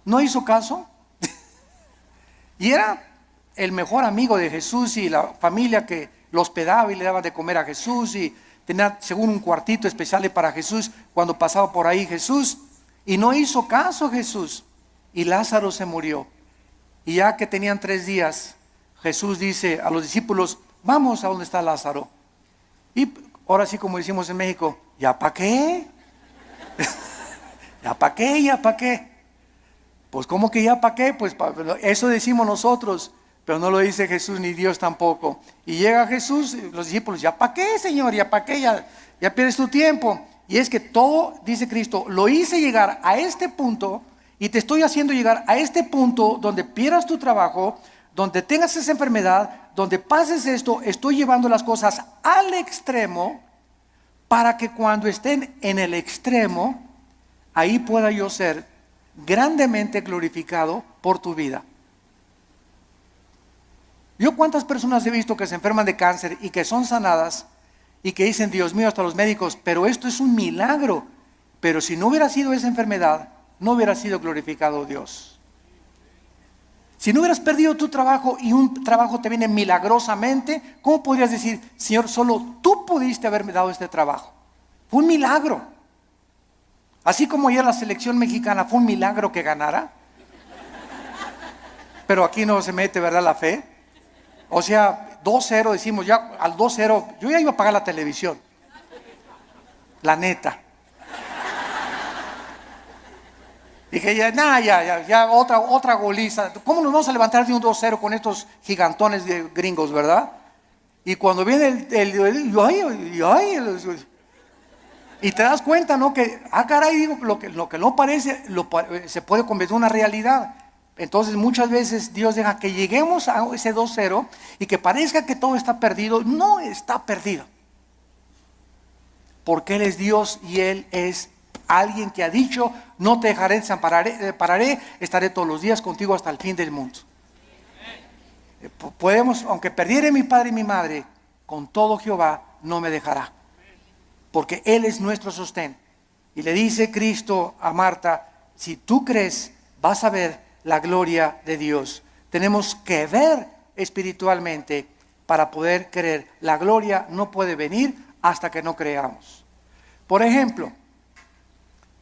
No hizo caso. Y era el mejor amigo de Jesús y la familia que lo hospedaba y le daba de comer a Jesús, y tenía según un cuartito especial para Jesús cuando pasaba por ahí Jesús. Y no hizo caso Jesús, y Lázaro se murió. Y ya que tenían 3 días, Jesús dice a los discípulos: vamos a donde está Lázaro. Y ahora sí, como decimos en México, ¿ya para qué? ¿Ya para qué? ¿Ya para qué? Pues ¿cómo que ya para qué? Pues eso decimos nosotros, pero no lo dice Jesús ni Dios tampoco. Y llega Jesús, los discípulos: ¿ya para qué, Señor? ¿Ya para qué? Ya pierdes tu tiempo. Y es que todo, dice Cristo, lo hice llegar a este punto, y te estoy haciendo llegar a este punto donde pierdas tu trabajo, donde tengas esa enfermedad, donde pases esto. Estoy llevando las cosas al extremo para que cuando estén en el extremo, ahí pueda yo ser grandemente glorificado por tu vida. Yo cuántas personas he visto que se enferman de cáncer y que son sanadas y que dicen: Dios mío, hasta los médicos, pero esto es un milagro. Pero si no hubiera sido esa enfermedad, no hubiera sido glorificado Dios. Si no hubieras perdido tu trabajo y un trabajo te viene milagrosamente, ¿cómo podrías decir: Señor, solo tú pudiste haberme dado este trabajo? Fue un milagro. Así como ayer la selección mexicana fue un milagro que ganara. Pero aquí no se mete, ¿verdad?, la fe. O sea, 2-0, decimos, ya al 2-0, yo ya iba a pagar la televisión. La neta. Dije, ya, otra goliza. ¿Cómo nos vamos a levantar de un 2-0 con estos gigantones de gringos, verdad? Y cuando viene y te das cuenta, ¿no? Que, caray, digo, lo que no parece, se puede convertir en una realidad. Entonces muchas veces Dios deja que lleguemos a ese 2-0 y que parezca que todo está perdido. No está perdido, porque Él es Dios y Él es alguien que ha dicho: no te dejaré, desampararé, estaré todos los días contigo hasta el fin del mundo. Podemos, aunque perdiere mi padre y mi madre, con todo Jehová no me dejará, porque Él es nuestro sostén. Y le dice Cristo a Marta: si tú crees, vas a ver la gloria de Dios. Tenemos que ver espiritualmente para poder creer. La gloria no puede venir hasta que no creamos. Por ejemplo,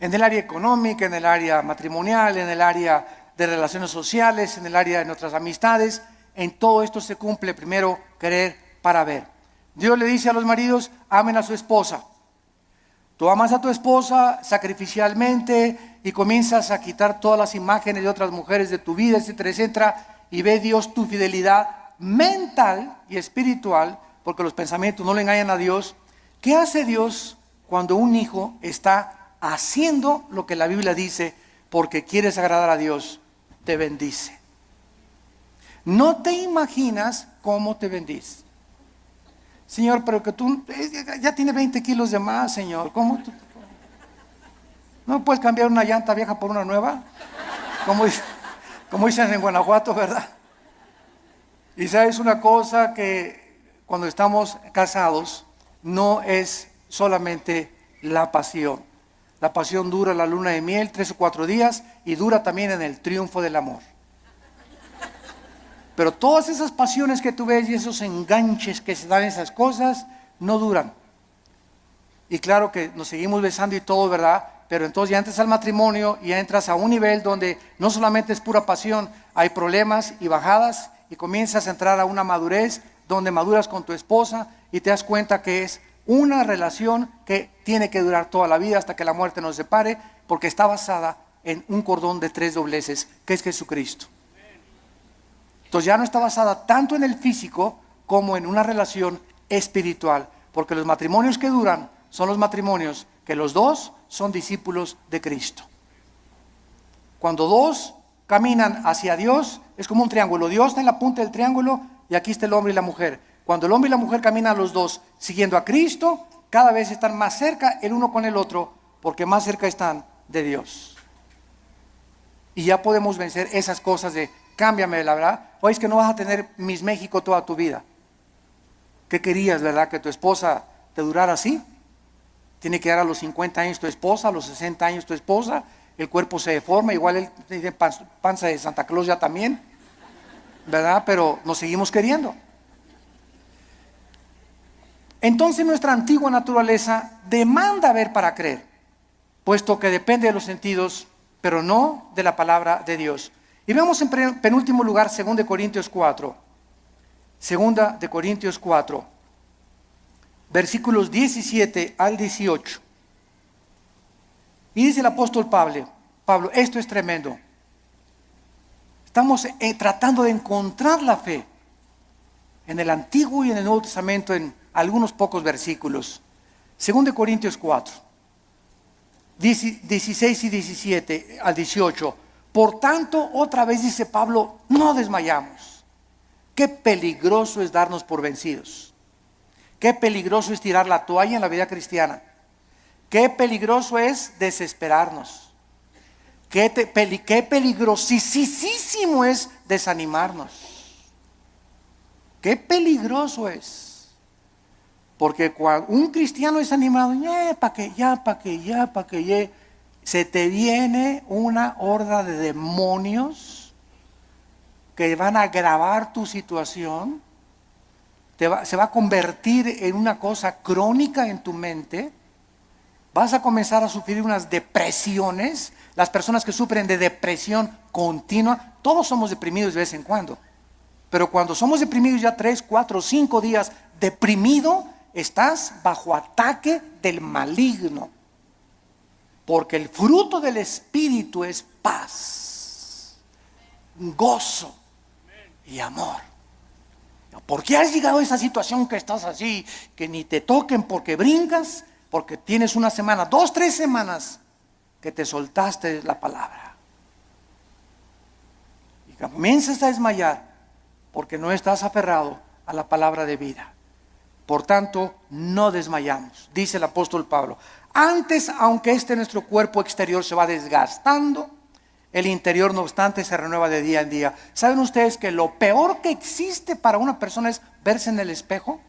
en el área económica, en el área matrimonial, en el área de relaciones sociales, en el área de nuestras amistades, en todo esto se cumple primero creer para ver. Dios le dice a los maridos: amen a su esposa. Tú amas a tu esposa sacrificialmente y comienzas a quitar todas las imágenes de otras mujeres de tu vida, etcétera, etcétera, y ve Dios tu fidelidad mental y espiritual, porque los pensamientos no le engañan a Dios. ¿Qué hace Dios cuando un hijo está haciendo lo que la Biblia dice porque quieres agradar a Dios? Te bendice. No te imaginas cómo te bendice. Señor, pero que tú ya tienes 20 kilos de más, Señor. ¿Cómo tú? ¿No puedes cambiar una llanta vieja por una nueva? Como dicen en Guanajuato, ¿verdad? Y sabes una cosa, que cuando estamos casados no es solamente la pasión. La pasión dura la luna de miel 3 o 4 días y dura también en el triunfo del amor. Pero todas esas pasiones que tú ves y esos enganches que se dan esas cosas no duran. Y claro que nos seguimos besando y todo, ¿verdad? Pero entonces ya entras al matrimonio y ya entras a un nivel donde no solamente es pura pasión, hay problemas y bajadas, y comienzas a entrar a una madurez donde maduras con tu esposa y te das cuenta que es una relación que tiene que durar toda la vida hasta que la muerte nos separe, porque está basada en un cordón de 3 dobleces, que es Jesucristo. Entonces ya no está basada tanto en el físico como en una relación espiritual, porque los matrimonios que duran son los matrimonios que los dos son discípulos de Cristo. Cuando dos caminan hacia Dios, es como un triángulo. Dios está en la punta del triángulo y aquí está el hombre y la mujer. Cuando el hombre y la mujer caminan los dos siguiendo a Cristo, cada vez están más cerca el uno con el otro, porque más cerca están de Dios. Y ya podemos vencer esas cosas de: cámbiame, la verdad. Oye, es que no vas a tener Miss México toda tu vida. ¿Qué querías, verdad? ¿Que tu esposa te durara así? Tiene que dar a los 50 años tu esposa, a los 60 años tu esposa. el cuerpo se deforma, igual él tiene panza de Santa Claus ya también, ¿verdad? Pero nos seguimos queriendo. Entonces nuestra antigua naturaleza demanda ver para creer, puesto que depende de los sentidos, pero no de la palabra de Dios. Y veamos en penúltimo lugar 2 de Corintios 4. 2 de Corintios 4, versículos 17 al 18. Y dice el apóstol Pablo, esto es tremendo. Estamos tratando de encontrar la fe en el Antiguo y en el Nuevo Testamento en algunos pocos versículos. 2 de Corintios 4, 16 y 17 al 18. Por tanto, otra vez dice Pablo, no desmayamos. Qué peligroso es darnos por vencidos. Qué peligroso es tirar la toalla en la vida cristiana. Qué peligroso es desesperarnos. Qué peligrosísimo es desanimarnos. Qué peligroso es. Porque cuando un cristiano es animado, se te viene una horda de demonios que van a agravar tu situación. Se va a convertir en una cosa crónica en tu mente. Vas a comenzar a sufrir unas depresiones. Las personas que sufren de depresión continua, todos somos deprimidos de vez en cuando. Pero cuando somos deprimidos ya 3, 4, 5 días deprimido, estás bajo ataque del maligno. Porque el fruto del Espíritu es paz, gozo y amor. ¿Por qué has llegado a esa situación que estás así, que ni te toquen porque brincas? Porque tienes una semana, 2, 3 semanas que te soltaste la palabra. Y comienzas a desmayar porque no estás aferrado a la palabra de vida. Por tanto, no desmayamos, dice el apóstol Pablo. Antes, aunque nuestro cuerpo exterior se va desgastando, el interior no obstante se renueva de día en día. ¿Saben ustedes que lo peor que existe para una persona es verse en el espejo?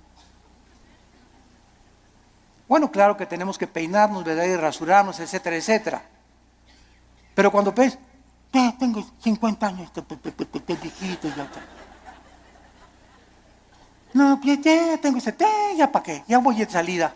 Bueno, claro que tenemos que peinarnos, ¿verdad? Y rasurarnos, etcétera, etcétera. Pero cuando ves, ya tengo 50 años, viejito, ya. No, ya tengo 70, ya para qué, ya voy de salida.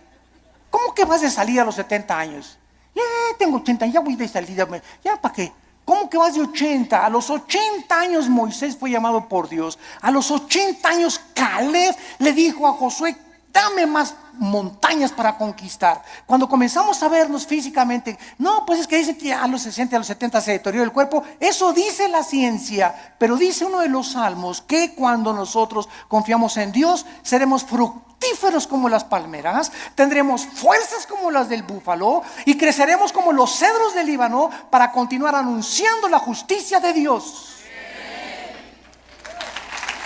¿Cómo que vas de salida a los 70 años? Ya tengo 80, ya voy de salida, ya para qué. ¿Cómo que vas de 80? A los 80 años Moisés fue llamado por Dios. A los 80 años Caleb le dijo a Josué, dame más montañas para conquistar. Cuando comenzamos a vernos físicamente, no, pues es que dice que a los 60, a los 70 se deteriora el cuerpo. Eso dice la ciencia, pero dice uno de los salmos que cuando nosotros confiamos en Dios, seremos fructíferos como las palmeras, tendremos fuerzas como las del búfalo y creceremos como los cedros del Líbano para continuar anunciando la justicia de Dios.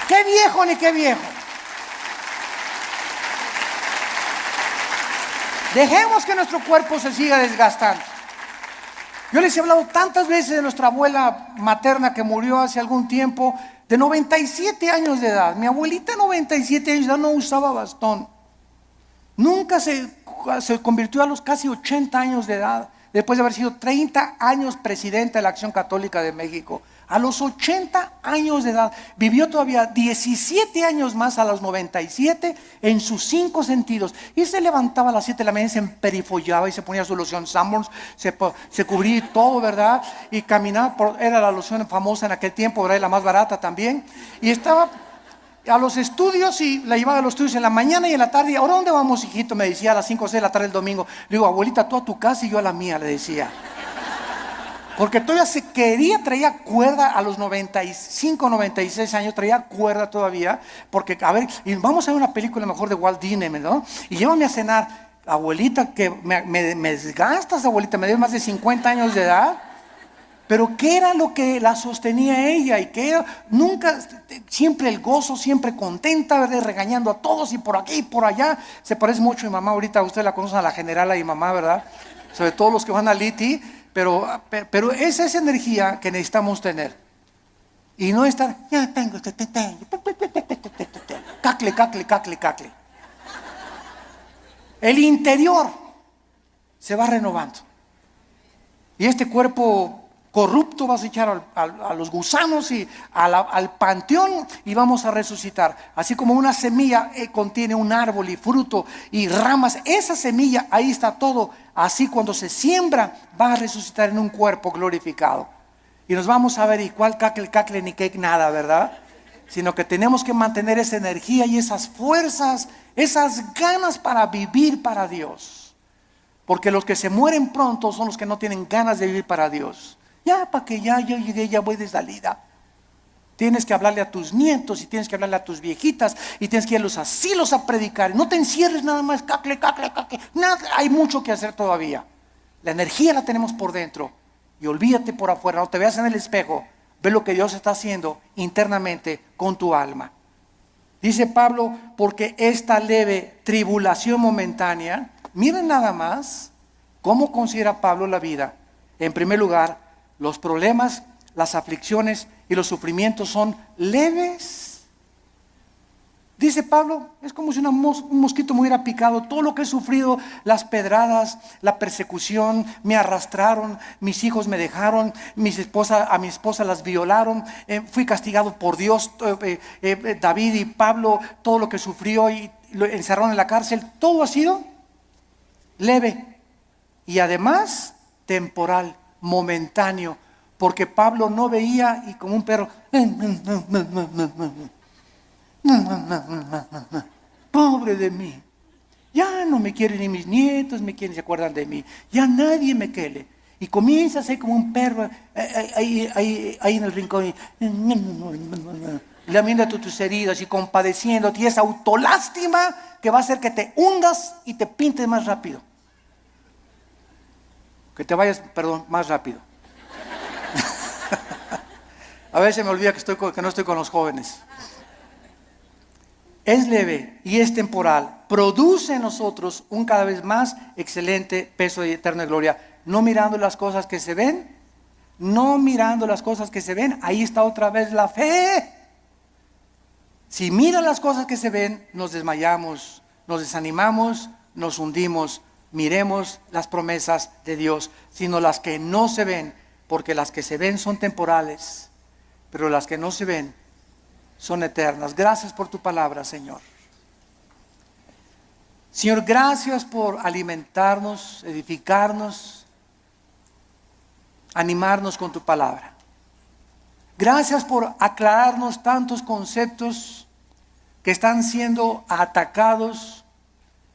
¡Qué viejo ni qué viejo! Dejemos que nuestro cuerpo se siga desgastando. Yo les he hablado tantas veces de nuestra abuela materna que murió hace algún tiempo, de 97 años de edad. Mi abuelita, 97 años de edad, no usaba bastón. Nunca se convirtió a los casi 80 años de edad, después de haber sido 30 años presidenta de la Acción Católica de México. A los 80 años de edad, vivió todavía 17 años más a los 97 en sus 5 sentidos. Y se levantaba a las 7 de la mañana, se emperifollaba y se ponía su loción Sanborns, se cubría todo, ¿verdad? Y caminaba, era la loción famosa en aquel tiempo, ¿verdad? Y la más barata también. Y estaba a los estudios y la llevaba a los estudios en la mañana y en la tarde. ¿Ahora dónde vamos, hijito? Me decía a las 5 o 6 de la tarde el domingo. Le digo, abuelita, tú a tu casa y yo a la mía, le decía. Porque todavía traía cuerda a los 95, 96 años, traía cuerda todavía. Porque, a ver, y vamos a ver una película mejor de Walt Disney, ¿no? Y llévame a cenar. Abuelita, que me desgastas, abuelita, me debes más de 50 años de edad. Pero ¿qué era lo que la sostenía ella? Y que nunca, siempre el gozo, siempre contenta, ¿verdad? Regañando a todos y por aquí y por allá. Se parece mucho a mi mamá, ahorita ustedes la conocen, a la general, a mi mamá, ¿verdad? Sobre todo los que van a Liti. Pero esa es energía que necesitamos tener. Y no estar, ya tengo, cacle. El interior se va renovando. Y este cuerpo corrupto vas a echar a los gusanos y al panteón y vamos a resucitar. Así como una semilla contiene un árbol y fruto y ramas, esa semilla, ahí está todo. Así cuando se siembra va a resucitar en un cuerpo glorificado. Y nos vamos a ver, y cuál cacle ni cake nada, ¿verdad? Sino que tenemos que mantener esa energía y esas fuerzas, esas ganas para vivir para Dios. Porque los que se mueren pronto son los que no tienen ganas de vivir para Dios. Ya, para que ya yo llegué, ya voy de salida. Tienes que hablarle a tus nietos y tienes que hablarle a tus viejitas y tienes que ir a los asilos a predicar. No te encierres nada más, cacle. Nada, hay mucho que hacer todavía. La energía la tenemos por dentro. Y olvídate por afuera, no te veas en el espejo. Ve lo que Dios está haciendo internamente con tu alma. Dice Pablo, porque esta leve tribulación momentánea, miren nada más cómo considera Pablo la vida. En primer lugar, los problemas, las aflicciones y los sufrimientos son leves. Dice Pablo, es como si un mosquito me hubiera picado. Todo lo que he sufrido, las pedradas, la persecución, me arrastraron, mis hijos me dejaron, a mi esposa las violaron, fui castigado por Dios. David y Pablo, todo lo que sufrió y lo encerraron en la cárcel, todo ha sido leve y además temporal, momentáneo, porque Pablo no veía y como un perro, pobre de mí, ya no me quieren ni mis nietos, se acuerdan de mí, ya nadie me quiere. Y comienza a ser como un perro ahí en el rincón y lamiendo tus heridas y compadeciéndote, y esa autolástima que va a hacer que te hundas y te pintes más rápido. Que te vayas, más rápido. A veces me olvida que no estoy con los jóvenes. Es leve y es temporal. Produce en nosotros un cada vez más excelente peso de eterna gloria. No mirando las cosas que se ven. No mirando las cosas que se ven. Ahí está otra vez la fe. Si miran las cosas que se ven, nos desmayamos, nos desanimamos, nos hundimos. Miremos las promesas de Dios, sino las que no se ven, porque las que se ven son temporales, pero las que no se ven son eternas. Gracias por tu palabra, Señor. Señor, gracias por alimentarnos, edificarnos, animarnos con tu palabra. Gracias por aclararnos tantos conceptos que están siendo atacados.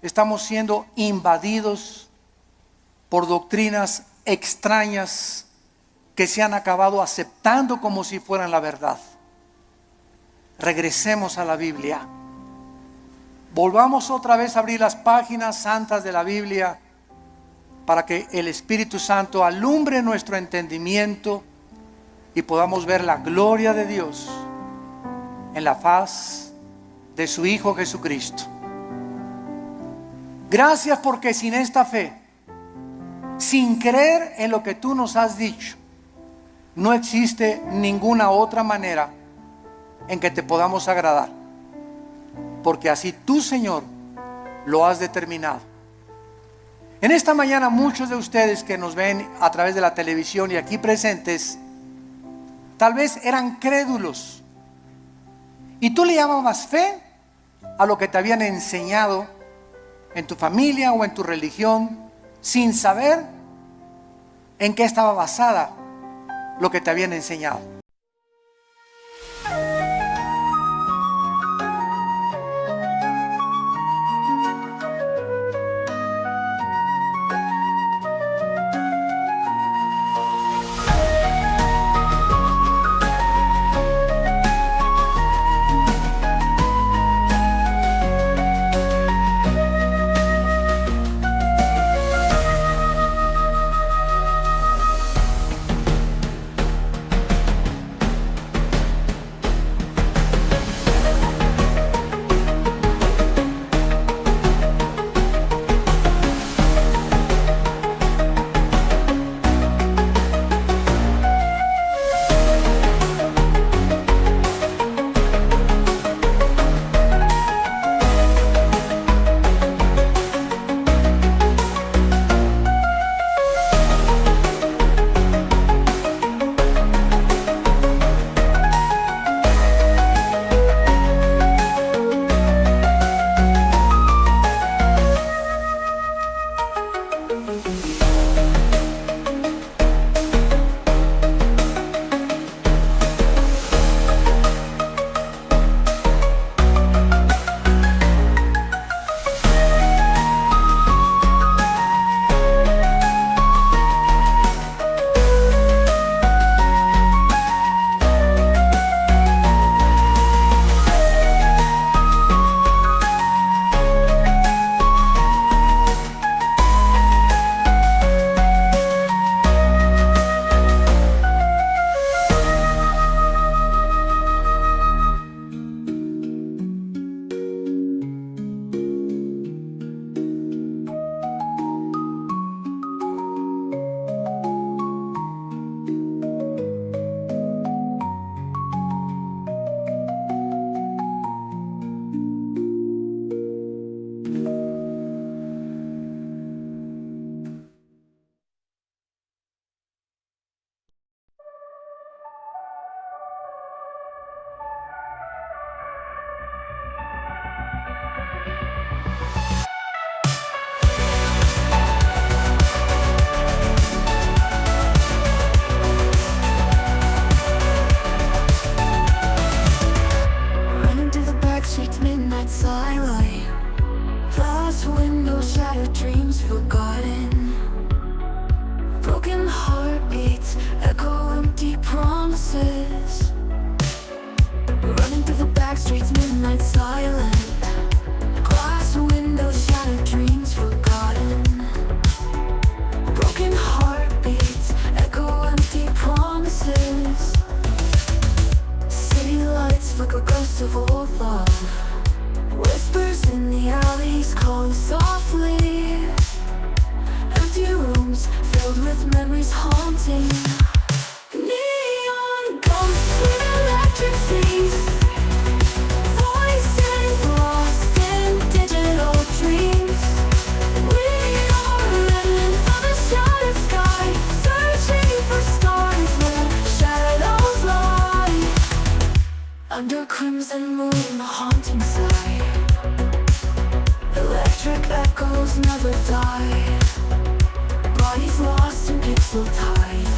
Estamos siendo invadidos por doctrinas extrañas que se han acabado aceptando como si fueran la verdad. Regresemos a la Biblia. Volvamos otra vez a abrir las páginas santas de la Biblia para que el Espíritu Santo alumbre nuestro entendimiento y podamos ver la gloria de Dios en la faz de su Hijo Jesucristo. Gracias porque sin esta fe, sin creer en lo que tú nos has dicho, no existe ninguna otra manera en que te podamos agradar. Porque así tú, Señor, lo has determinado. En esta mañana muchos de ustedes que nos ven a través de la televisión y aquí presentes, tal vez eran crédulos. Y tú le llamabas fe a lo que te habían enseñado en tu familia o en tu religión, sin saber en qué estaba basada lo que te habían enseñado. memories haunting. Neon ghosts with electric seas, voices lost in digital dreams. We are remnants of a shattered sky, searching for stars where shadows lie. Under crimson moon, the haunting sigh. Electric echoes never die. Bodies lost in pixel tide.